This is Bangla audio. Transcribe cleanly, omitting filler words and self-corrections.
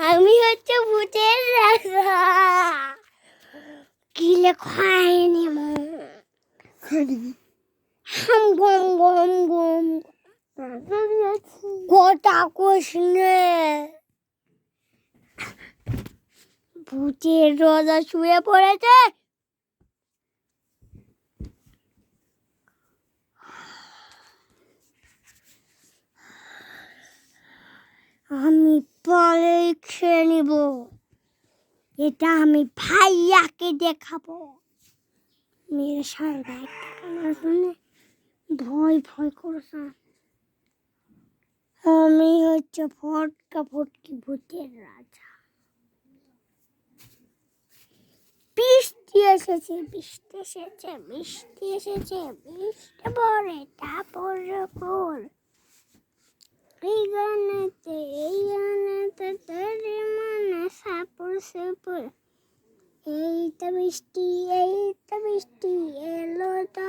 আমি হচ্ছে ভূতের রাজা। কিলে খায়নি হাম গম গম গম গোটা কোশনে ভূতের রাজা শুয়ে পড়েছে। আমি পরে খেয়ে নিব। এটা আমি ভাইয়াকে দেখাবো। মেয়ের সারা আমার জন্য ভয় ভয় করছে। আমি হচ্ছে ফটকা ফটকি ভূতের রাজা। বৃষ্টি এসেছে বৃষ্টি এসেছে বৃষ্টি এসেছে বৃষ্টি পড়ে তারপরে পর এই গানেতে তোর মনে সাপুর সাপুর এই তো বৃষ্টি এলো তো